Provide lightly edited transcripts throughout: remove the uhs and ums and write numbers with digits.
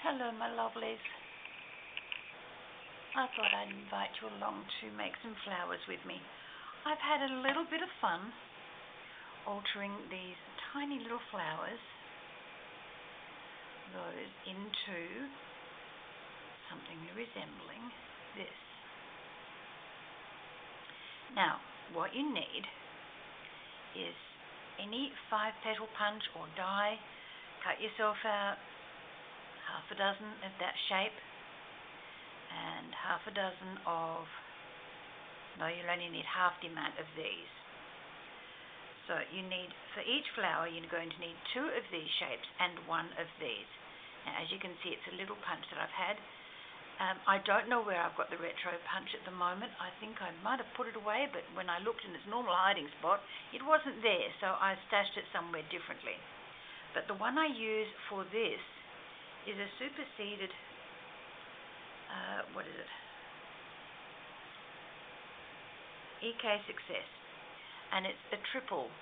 Hello, my lovelies. I thought I'd invite you along to make some flowers with me. I've had a little bit of fun altering these tiny little flowers, those into something resembling this. Now, what you need is any 5-petal punch or die. Cut yourself out half a dozen of that shape and half a dozen of, no, you'll only need half the amount of these. So you need, for each flower, you're going to need 2 of these shapes and 1 of these. Now, as you can see, it's a little punch that I've had. I don't know where I've got the retro punch at the moment. I think I might have put it away, but when I looked in its normal hiding spot, it wasn't there, so I stashed it somewhere differently. But the one I use for this is a superseded, what is it? EK Success. And it's a triple.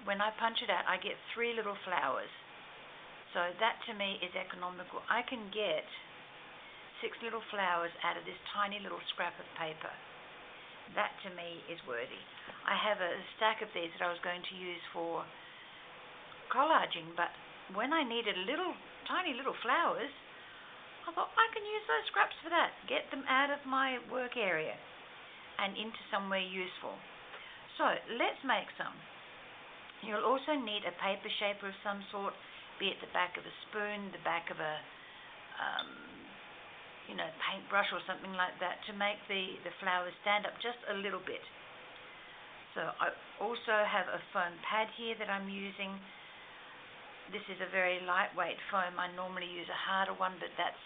When I punch it out, I get 3 little flowers. So that to me is economical. I can get 6 little flowers out of this tiny little scrap of paper. That to me is worthy. I have a stack of these that I was going to use for collaging, but when I needed tiny little flowers, I thought I can use those scraps for that. Get them out of my work area and into somewhere useful. So let's make some. You'll also need a paper shaper of some sort, be it the back of a spoon, the back of a paintbrush or something like that, to make the flowers stand up just a little bit. So I also have a foam pad here that I'm using. This is a very lightweight foam. I normally use a harder one, but that's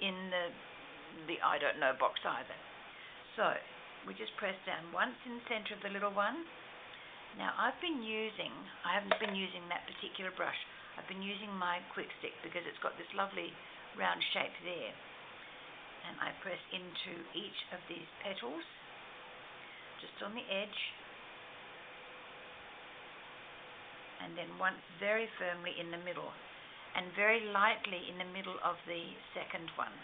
in the I don't know box either. So we just press down once in the center of the little one. Now I haven't been using that particular brush. I've been using my quick stick because it's got this lovely round shape there. And I press into each of these petals, just on the edge, and then once very firmly in the middle, and very lightly in the middle of the second one,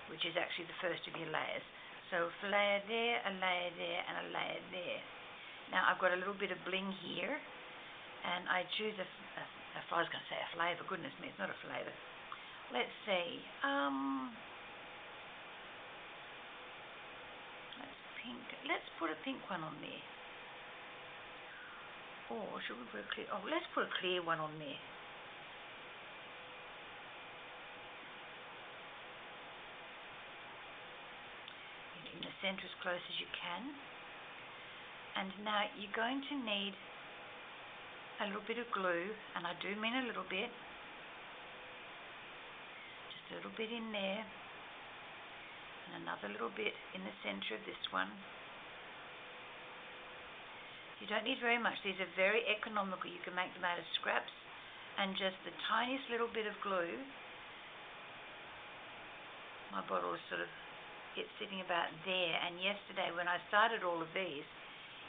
which is actually the first of your layers. So a layer there, a layer there, and a layer there. Now I've got a little bit of bling here, and I choose I was going to say a flavour, goodness me, it's not a flavour. Let's see, let's put a pink one on there. Or should we put a clear? Oh, let's put a clear one on there. In the center as close as you can. And now you're going to need a little bit of glue, and I do mean a little bit. Just a little bit in there. And another little bit in the center of this one. You don't need very much. These are very economical. You can make them out of scraps and just the tiniest little bit of glue. My bottle is it's sitting about there, and yesterday when I started all of these,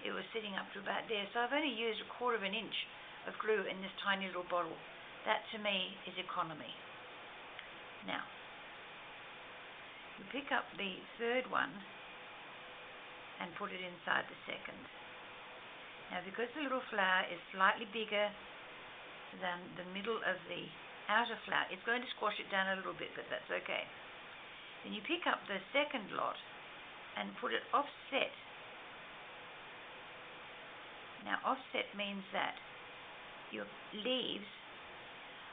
it was sitting up to about there. So I've only used 1/4 of an inch of glue in this tiny little bottle. That to me is economy. Now, you pick up the third one and put it inside the second. Now, because the little flower is slightly bigger than the middle of the outer flower, it's going to squash it down a little bit, but that's okay. Then you pick up the second lot and put it offset. Now, offset means that your leaves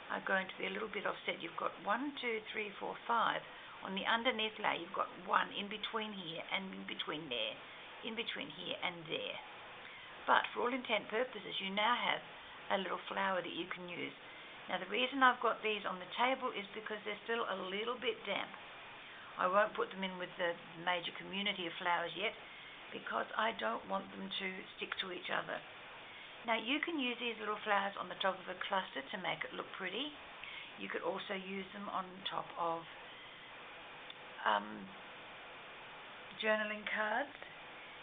are going to be a little bit offset. You've got 1, 2, 3, 4, 5. On the underneath layer, you've got 1 in between here and in between there, in between here and there. But for all intent purposes, you now have a little flower that you can use. Now the reason I've got these on the table is because they're still a little bit damp. I won't put them in with the major community of flowers yet because I don't want them to stick to each other. Now you can use these little flowers on the top of a cluster to make it look pretty. You could also use them on top of journaling cards.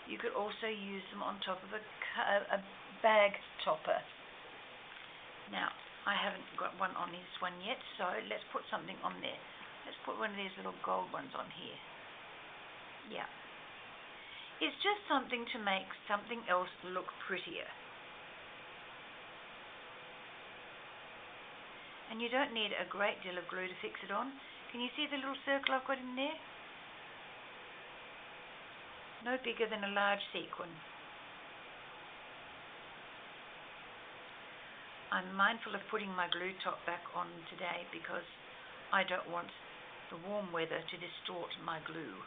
You could also use them on top of a bag topper. Now, I haven't got one on this one yet, so let's put something on there. Let's put one of these little gold ones on here. Yeah. It's just something to make something else look prettier. And you don't need a great deal of glue to fix it on. Can you see the little circle I've got in there? No bigger than a large sequin. I'm mindful of putting my glue top back on today because I don't want the warm weather to distort my glue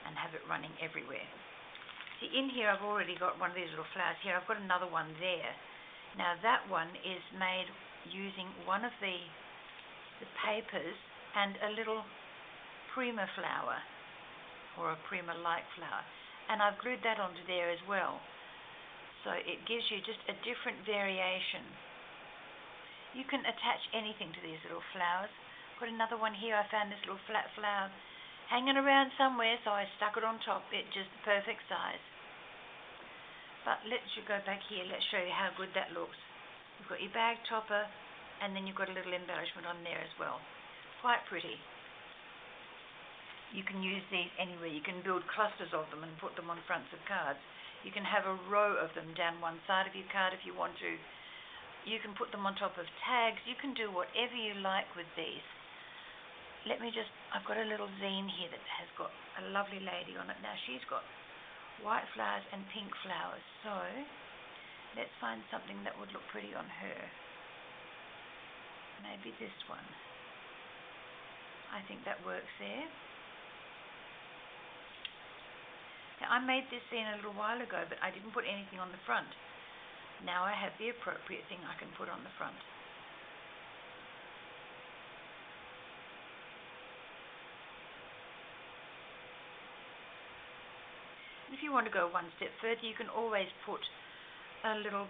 and have it running everywhere. See, in here I've already got one of these little flowers here. I've got another one there. Now that one is made using one of the papers and a little Prima flower or a Prima-like flower, and I've glued that onto there as well. So it gives you just a different variation. You can attach anything to these little flowers. Got another one here. I found this little flat flower hanging around somewhere, so I stuck it on top. It's just the perfect size. But let's go back here. Let's show you how good that looks. You've got your bag topper, and then you've got a little embellishment on there as well. Quite pretty. You can use these anywhere. You can build clusters of them and put them on fronts of cards. You can have a row of them down one side of your card if you want to. You can put them on top of tags. You can do whatever you like with these. Let me just, I've got a little zine here that has got a lovely lady on it. Now she's got white flowers and pink flowers. So let's find something that would look pretty on her. Maybe this one. I think that works there. Now, I made this scene a little while ago, but I didn't put anything on the front. Now I have the appropriate thing I can put on the front. If you want to go one step further, you can always put a little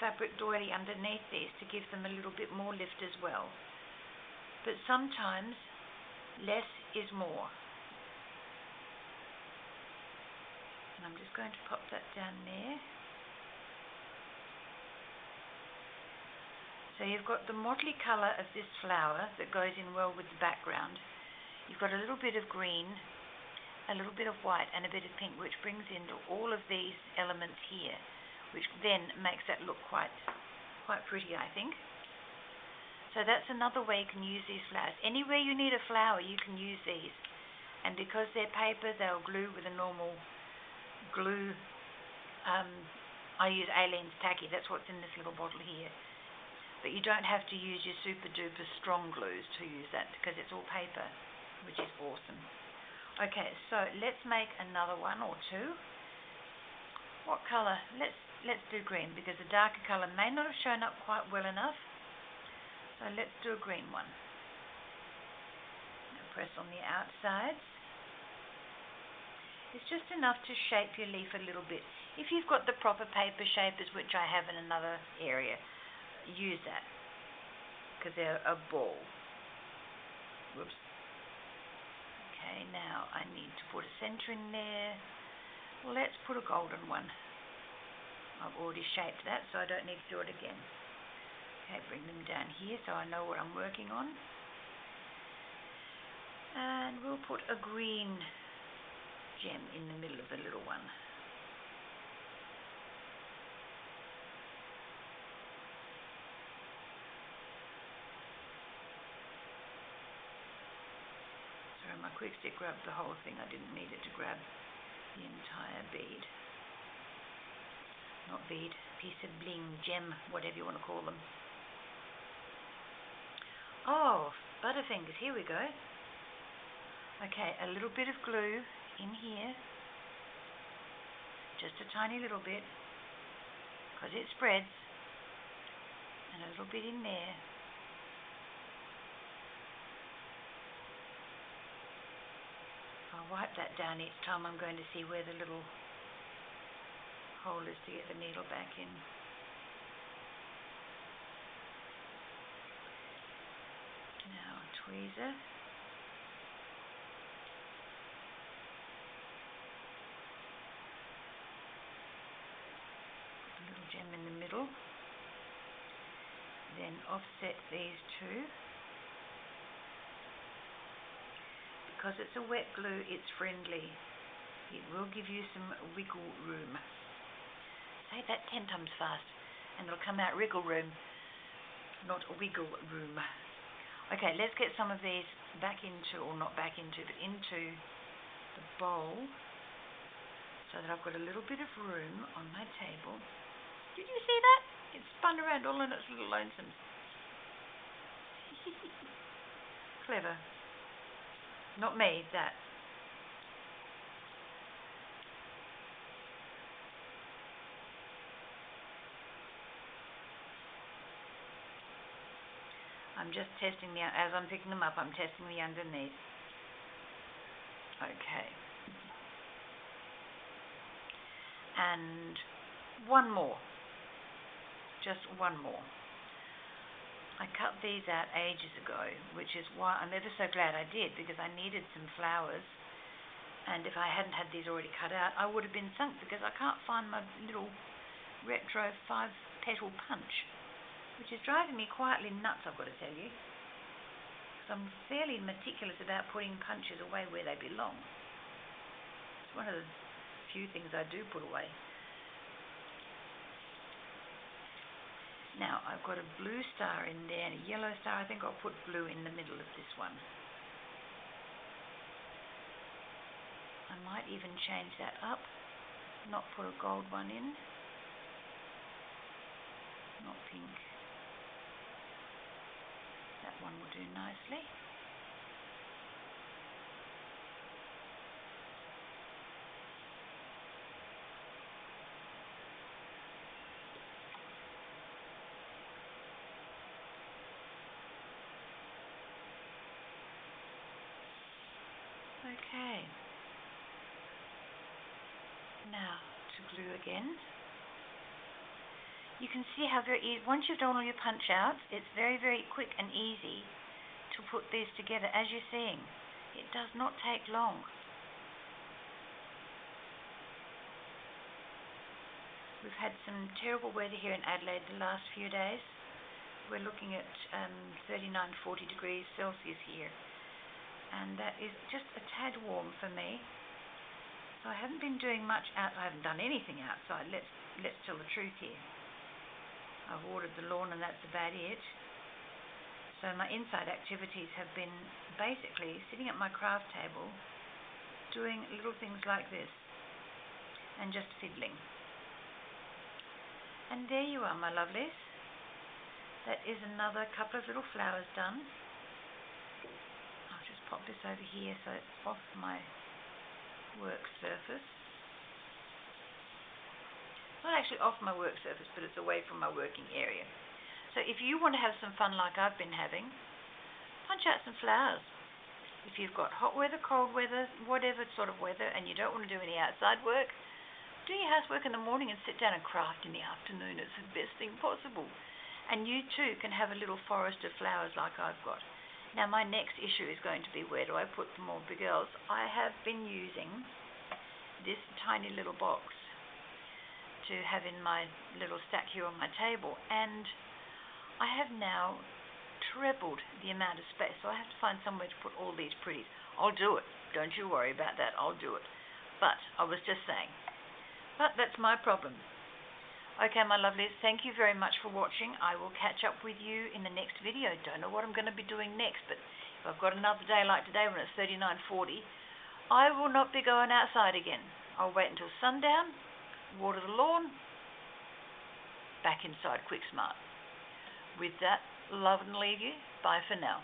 fabric doily underneath these to give them a little bit more lift as well. But sometimes less is more. And I'm just going to pop that down there. So you've got the motley colour of this flower that goes in well with the background. You've got a little bit of green, a little bit of white and a bit of pink, which brings into all of these elements here, which then makes that look quite pretty, I think. So that's another way you can use these flowers. Anywhere you need a flower, you can use these. And because they're paper, they'll glue with a normal glue. I use Aleene's tacky. That's what's in this little bottle here. But you don't have to use your super duper strong glues to use that because it's all paper, which is awesome. Okay, so let's make another one or two. What colour? Let's do green because the darker colour may not have shown up quite well enough. So let's do a green one. Now press on the outsides. It's just enough to shape your leaf a little bit. If you've got the proper paper shapers, which I have in another area, use that because they're a ball. Whoops. Okay, now I need to put a center in there. Let's put a golden one. I've already shaped that, so I don't need to do it again. Okay, bring them down here so I know what I'm working on. And we'll put a green gem in the middle of the little one. Sorry, my quick stick grabbed the whole thing. I didn't need it to grab the entire bead. Not bead, piece of bling, gem, whatever you want to call them. Oh, Butterfingers, here we go. Okay, a little bit of glue in here. Just a tiny little bit, because it spreads. And a little bit in there. I'll wipe that down each time I'm going to see where the little hole is to get the needle back in. Now a tweezer. Put a little gem in the middle. then offset these two. Because it's a wet glue, it's friendly. It will give you some wiggle room. Say that 10 times fast and it'll come out wriggle room, not wiggle room. Okay, let's get some of these back into, or not back into, but into the bowl so that I've got a little bit of room on my table. Did you see that? It spun around all in its little lonesome. Clever. Not me, that. I'm just testing the, as I'm picking them up, I'm testing the underneath. Okay. And one more. Just one more. I cut these out ages ago, which is why I'm ever so glad I did, because I needed some flowers. And if I hadn't had these already cut out, I would have been sunk, because I can't find my little retro 5-petal punch, which is driving me quietly nuts, I've got to tell you. Because I'm fairly meticulous about putting punches away where they belong. It's one of the few things I do put away. Now, I've got a blue star in there and a yellow star. I think I'll put blue in the middle of this one. I might even change that up, not put a gold one in. Not pink. That one will do nicely. Okay. Now to glue again. You can see how very easy, once you've done all your punch outs, it's very, very quick and easy to put these together. As you're seeing, it does not take long. We've had some terrible weather here in Adelaide the last few days. We're looking at 39, 40 degrees Celsius here. And that is just a tad warm for me. So I haven't been doing much out. I haven't done anything outside. Let's tell the truth here. I've watered the lawn and that's about it. So my inside activities have been basically sitting at my craft table, doing little things like this, and just fiddling. And there you are, my lovelies. That is another couple of little flowers done. I'll just pop this over here so it's off my work surface. Not actually off my work surface, but it's away from my working area. So if you want to have some fun like I've been having, punch out some flowers. If you've got hot weather, cold weather, whatever sort of weather, and you don't want to do any outside work, do your housework in the morning and sit down and craft in the afternoon. It's the best thing possible. And you too can have a little forest of flowers like I've got. Now my next issue is going to be, where do I put them all? Because I have been using this tiny little box to have in my little stack here on my table, and I have now trebled the amount of space, so I have to find somewhere to put all these pretties. I'll do it. Don't you worry about that. I'll do it. But I was just saying. But that's my problem. Okay, my lovelies, thank you very much for watching. I will catch up with you in the next video. Don't know what I'm going to be doing next, but if I've got another day like today when it's 39, 40, I will not be going outside again. I'll wait until sundown, water the lawn, back inside quick smart. With that, love and leave you. Bye for now.